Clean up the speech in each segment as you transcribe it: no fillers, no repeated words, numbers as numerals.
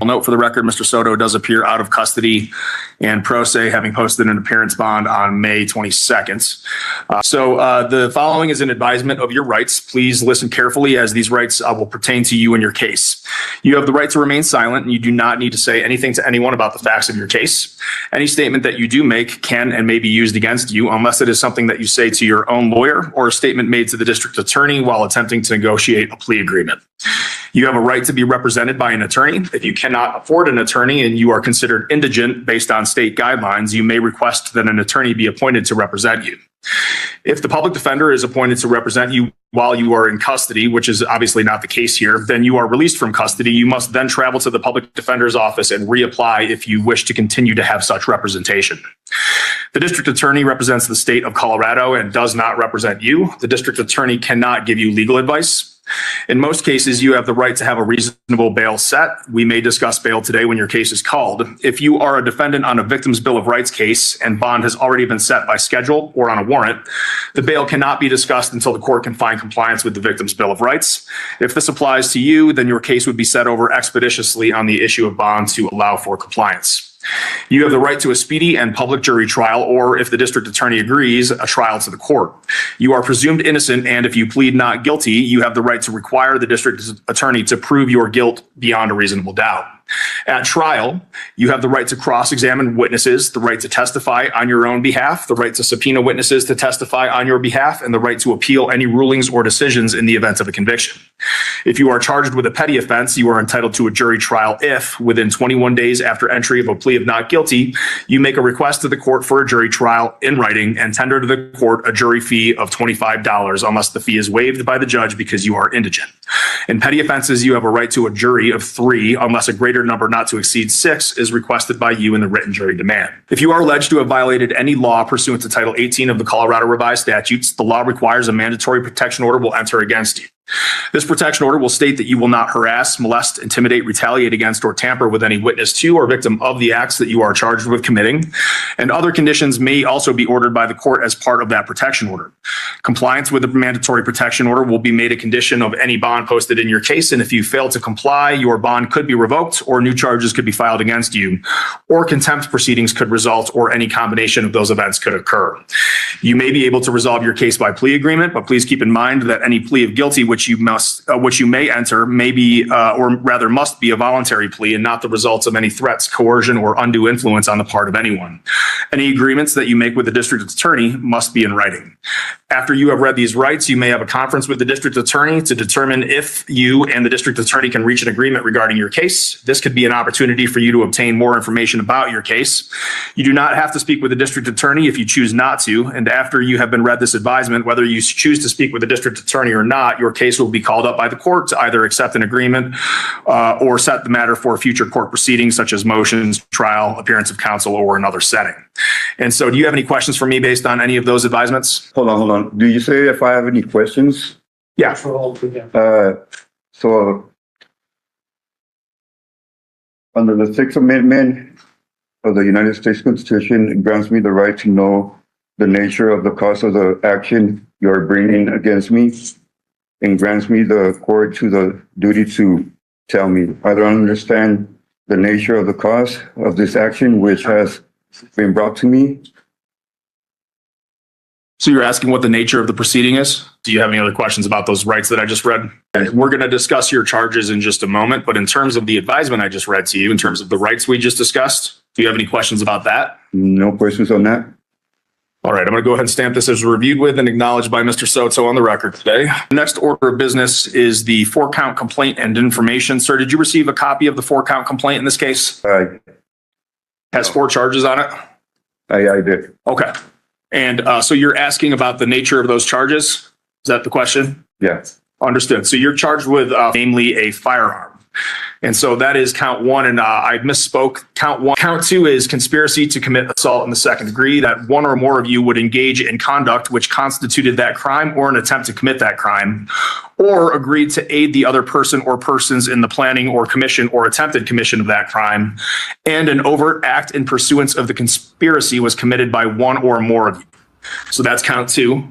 I'll note for the record, Mr. Soto does appear out of custody and pro se, having posted an appearance bond on May 22nd. The following is an advisement of your rights. Please listen carefully as these rights will pertain to you in your case. You have the right to remain silent and you do not need to say anything to anyone about the facts of your case. Any statement that you do make can and may be used against you unless it is something that you say to your own lawyer or a statement made to the district attorney while attempting to negotiate a plea agreement. You have a right to be represented by an attorney. If you cannot afford an attorney and you are considered indigent based on state guidelines, you may request that an attorney be appointed to represent you. If the public defender is appointed to represent you while you are in custody, which is obviously not the case here, then you are released from custody. You must then travel to the public defender's office and reapply if you wish to continue to have such representation. The district attorney represents the state of Colorado and does not represent you. The district attorney cannot give you legal advice. In most cases, you have the right to have a reasonable bail set. We may discuss bail today when your case is called. If you are a defendant on a victim's Bill of Rights case and bond has already been set by schedule or on a warrant, the bail cannot be discussed until the court can find compliance with the victim's Bill of Rights. If this applies to you, then your case would be set over expeditiously on the issue of bond to allow for compliance. You have the right to a speedy and public jury trial, or if the district attorney agrees, a trial to the court. You are presumed innocent, and if you plead not guilty, you have the right to require the district attorney to prove your guilt beyond a reasonable doubt. At trial, you have the right to cross-examine witnesses, the right to testify on your own behalf, the right to subpoena witnesses to testify on your behalf, and the right to appeal any rulings or decisions in the event of a conviction. If you are charged with a petty offense, you are entitled to a jury trial if, within 21 days after entry of a plea of not guilty, you make a request to the court for a jury trial in writing and tender to the court a jury fee of $25 unless the fee is waived by the judge because you are indigent. In petty offenses, you have a right to a jury of 3 unless a greater number not to exceed 6 is requested by you in the written jury demand. If you are alleged to have violated any law pursuant to Title 18 of the Colorado Revised Statutes, the law requires a mandatory protection order will enter against you. This protection order will state that you will not harass, molest, intimidate, retaliate against, or tamper with any witness to or victim of the acts that you are charged with committing, and other conditions may also be ordered by the court as part of that protection order. Compliance with the mandatory protection order will be made a condition of any bond posted in your case, and if you fail to comply, your bond could be revoked, or new charges could be filed against you, or contempt proceedings could result, or any combination of those events could occur. You may be able to resolve your case by plea agreement, but please keep in mind that any plea of guilty which you may enter may be, or rather must be, a voluntary plea and not the results of any threats, coercion, or undue influence on the part of anyone. Any agreements that you make with the district attorney must be in writing. After you have read these rights, you may have a conference with the district attorney to determine if you and the district attorney can reach an agreement regarding your case. This could be an opportunity for you to obtain more information about your case. You do not have to speak with the district attorney if you choose not to, and after you have been read this advisement, whether you choose to speak with the district attorney or not, your case will be called up by the court to either accept an agreement or set the matter for future court proceedings such as motions, trial, appearance of counsel, or another setting. And so do you have any questions for me based on any of those advisements? Hold on. Do you say if I have any questions? Yeah. So under the Sixth Amendment of the United States Constitution, it grants me the right to know the nature of the cause of the action you are bringing against me, and grants me the court to the duty to tell me. I don't understand the nature of the cause of this action which has been brought to me. So you're asking what the nature of the proceeding is? Do you have any other questions about those rights that I just read? We're going to discuss your charges in just a moment, but in terms of the advisement I just read to you, in terms of the rights we just discussed, do you have any questions about that? No questions on that. All right, I'm going to go ahead and stamp this as reviewed with and acknowledged by Mr. Soto on the record today. The next order of business is the 4-count complaint and information. Sir, did you receive a copy of the 4-count complaint in this case? Has 4 charges on it? I did. Okay. And so you're asking about the nature of those charges? Is that the question? Yes. Understood. So you're charged with namely a firearm. And so that is count 1, and I misspoke. Count 1. Count 2 is conspiracy to commit assault in the second degree, that one or more of you would engage in conduct which constituted that crime or an attempt to commit that crime, or agreed to aid the other person or persons in the planning or commission or attempted commission of that crime, and an overt act in pursuance of the conspiracy was committed by one or more of you. So that's count 2.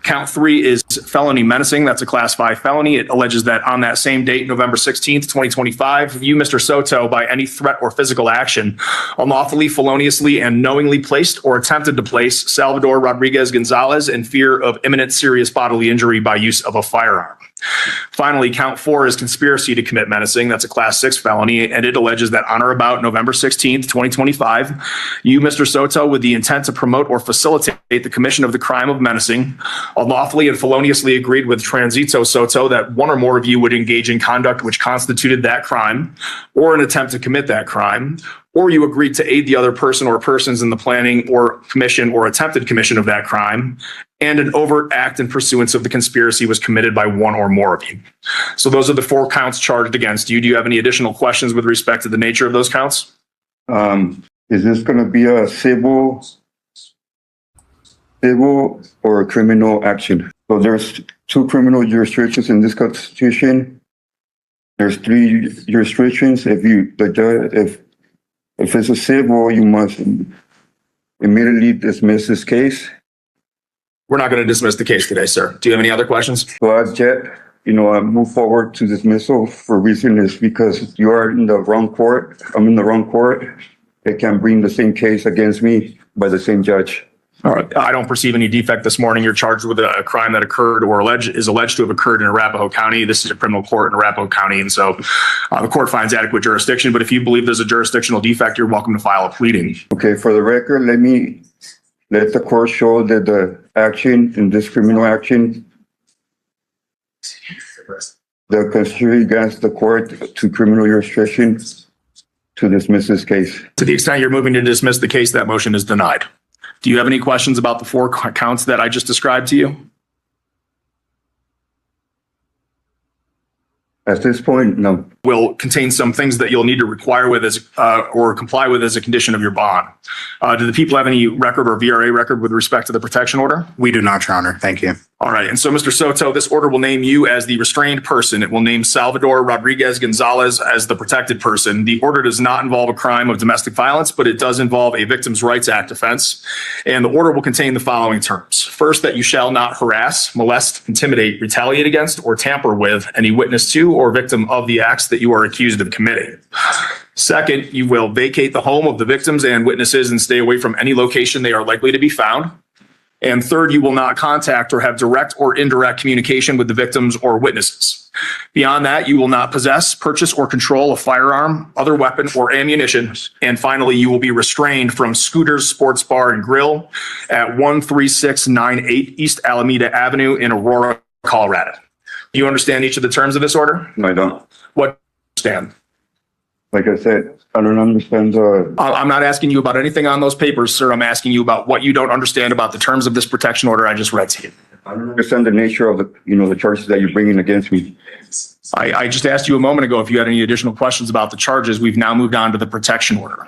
Count 3 is felony menacing. That's a class 5 felony. It alleges that on that same date, November 16th, 2025, you, Mr. Soto, by any threat or physical action, unlawfully, feloniously, and knowingly placed or attempted to place Salvador Rodriguez Gonzalez in fear of imminent serious bodily injury by use of a firearm. Finally, count 4 is conspiracy to commit menacing. That's a class 6 felony, and it alleges that on or about November 16th, 2025, you, Mr. Soto, with the intent to promote or facilitate the commission of the crime of menacing, unlawfully and feloniously agreed with Transito Soto that one or more of you would engage in conduct which constituted that crime or an attempt to commit that crime, or you agreed to aid the other person or persons in the planning or commission or attempted commission of that crime, and an overt act in pursuance of the conspiracy was committed by one or more of you. So those are the 4 counts charged against you. Do you have any additional questions with respect to the nature of those counts? Is this going to be a civil or a criminal action? So there's 2 criminal jurisdictions in this constitution. There's 3 jurisdictions. If it's a civil, you must immediately dismiss this case. We're not going to dismiss the case today, sir. Do you have any other questions? So I move forward to dismissal for reason is because you are in the wrong court. I'm in the wrong court. They can bring the same case against me by the same judge. All right. I don't perceive any defect this morning. You're charged with a crime that occurred or is alleged to have occurred in Arapahoe County. This is a criminal court in Arapahoe County. And so the court finds adequate jurisdiction. But if you believe there's a jurisdictional defect, you're welcome to file a pleading. Okay. For the record, let the court show that the action in this criminal action, the conspiracy against the court to criminal jurisdiction to dismiss this case. To the extent you're moving to dismiss the case, that motion is denied. Do you have any questions about the 4 counts that I just described to you? At this point, no. Will contain some things that you'll need to require with or comply with as a condition of your bond. Do the people have any record or VRA record with respect to the protection order? We do not, Your Honor. Thank you. All right. And so, Mr. Soto, this order will name you as the restrained person. It will name Salvador Rodriguez Gonzalez as the protected person. The order does not involve a crime of domestic violence, but it does involve a Victims' Rights Act offense. And the order will contain the following terms. First, that you shall not harass, molest, intimidate, retaliate against, or tamper with any witness to or victim of the acts that you are accused of committing. Second, you will vacate the home of the victims and witnesses and stay away from any location they are likely to be found. And third, you will not contact or have direct or indirect communication with the victims or witnesses. Beyond that, you will not possess, purchase, or control a firearm, other weapon, or ammunition. And finally, you will be restrained from Scooters Sports Bar and Grill at 13698 East Alameda Avenue in Aurora, Colorado. Do you understand each of the terms of this order? No, I don't. What do you understand? Like I said, I don't understand I'm not asking you about anything on those papers, sir. I'm asking you about what you don't understand about the terms of this protection order I just read to you. I don't understand the nature of the charges that you're bringing against me. I just asked you a moment ago if you had any additional questions about the charges. We've now moved on to the protection order.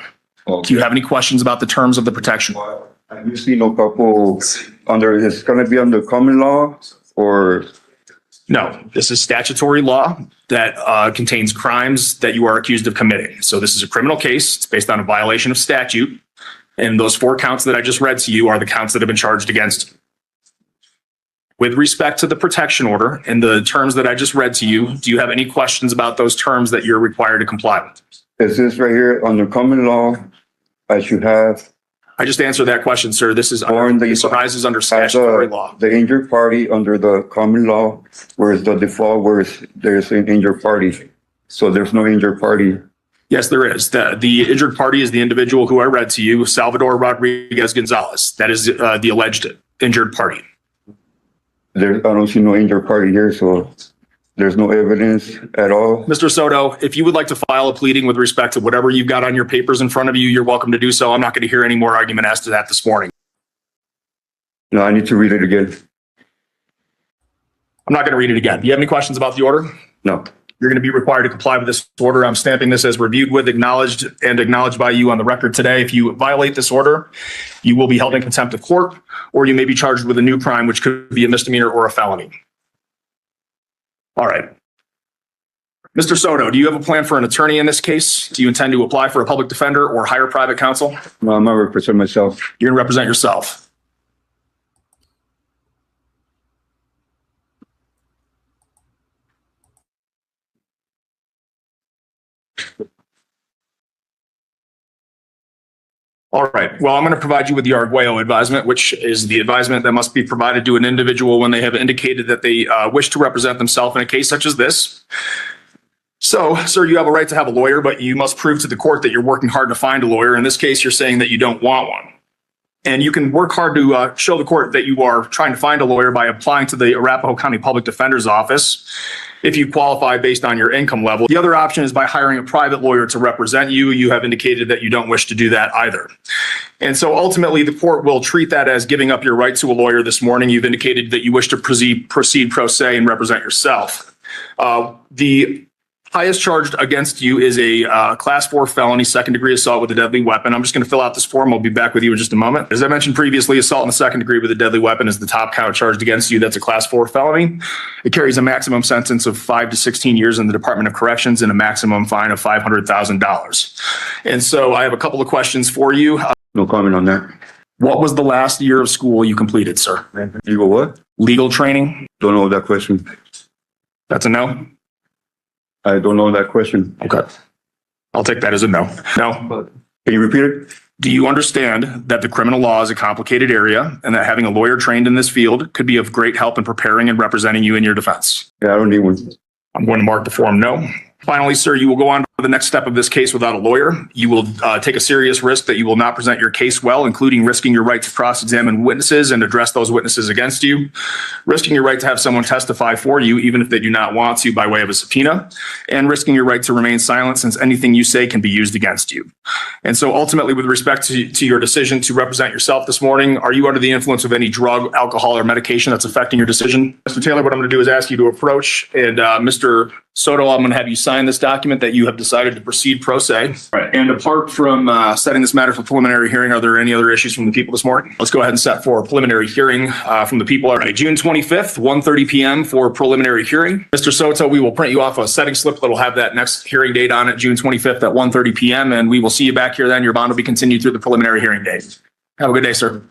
Okay. Do you have any questions about the terms of the protection order? I do see no couple it's going to be under common law or? No, this is statutory law that contains crimes that you are accused of committing. So this is a criminal case. It's based on a violation of statute. And those 4 counts that I just read to you are the counts that have been charged against you. With respect to the protection order and the terms that I just read to you, do you have any questions about those terms that you're required to comply with? Is this right here under common law? I should have. I just answered that question, sir. This is This arises under statutory law. The injured party under the common law, whereas the default, there's an injured party. So there's no injured party. Yes, there is. The injured party is the individual who I read to you, Salvador Rodriguez Gonzalez. That is the alleged injured party. I don't see no injured party here, so there's no evidence at all. Mr. Soto, if you would like to file a pleading with respect to whatever you've got on your papers in front of you, you're welcome to do so. I'm not going to hear any more argument as to that this morning. No, I need to read it again. I'm not going to read it again. Do you have any questions about the order? No. You're going to be required to comply with this order. I'm stamping this as reviewed with, acknowledged by you on the record today. If you violate this order, you will be held in contempt of court, or you may be charged with a new crime, which could be a misdemeanor or a felony. All right. Mr. Soto, do you have a plan for an attorney in this case? Do you intend to apply for a public defender or hire private counsel? No, I'm not representing myself. You're going to represent yourself. All right. Well, I'm going to provide you with the Arguello advisement, which is the advisement that must be provided to an individual when they have indicated that they wish to represent themselves in a case such as this. So, sir, you have a right to have a lawyer, but you must prove to the court that you're working hard to find a lawyer. In this case, you're saying that you don't want one. And you can work hard to show the court that you are trying to find a lawyer by applying to the Arapahoe County Public Defender's Office if you qualify based on your income level. The other option is by hiring a private lawyer to represent you. You have indicated that you don't wish to do that either. And so ultimately, the court will treat that as giving up your right to a lawyer this morning. You've indicated that you wish to proceed pro se and represent yourself. The highest charged against you is a class 4 felony, second degree assault with a deadly weapon. I'm just going to fill out this form. I'll be back with you in just a moment. As I mentioned previously, assault in the second degree with a deadly weapon is the top count charged against you. That's a class 4 felony. It carries a maximum sentence of 5 to 16 years in the Department of Corrections and a maximum fine of $500,000. And so I have a couple of questions for you. No comment on that. What was the last year of school you completed, sir? Legal what? Legal training? Don't know that question. That's a no? I don't know that question. Okay. I'll take that as a no. No. Can you repeat it? Do you understand that the criminal law is a complicated area and that having a lawyer trained in this field could be of great help in preparing and representing you in your defense? Yeah, I don't need one. I'm going to mark the form no. Finally, sir, you will go on to the next step of this case without a lawyer. You will take a serious risk that you will not present your case well, including risking your right to cross-examine witnesses and address those witnesses against you, risking your right to have someone testify for you, even if they do not want to by way of a subpoena, and risking your right to remain silent since anything you say can be used against you. And so ultimately, with respect to your decision to represent yourself this morning, are you under the influence of any drug, alcohol, or medication that's affecting your decision? Mr. Taylor, what I'm going to do is ask you to approach, and Mr. Soto, I'm going to have you sign this document that you have decided to proceed pro se. Right. And apart from setting this matter for preliminary hearing, are there any other issues from the people this morning? Let's go ahead and set for a preliminary hearing from the people. All right, June 25th, 1:30 p.m. for preliminary hearing. Mr. Soto, we will print you off a setting slip that will have that next hearing date on it, June 25th at 1:30 p.m. And we will see you back here then. Your bond will be continued through the preliminary hearing date. Have a good day, sir.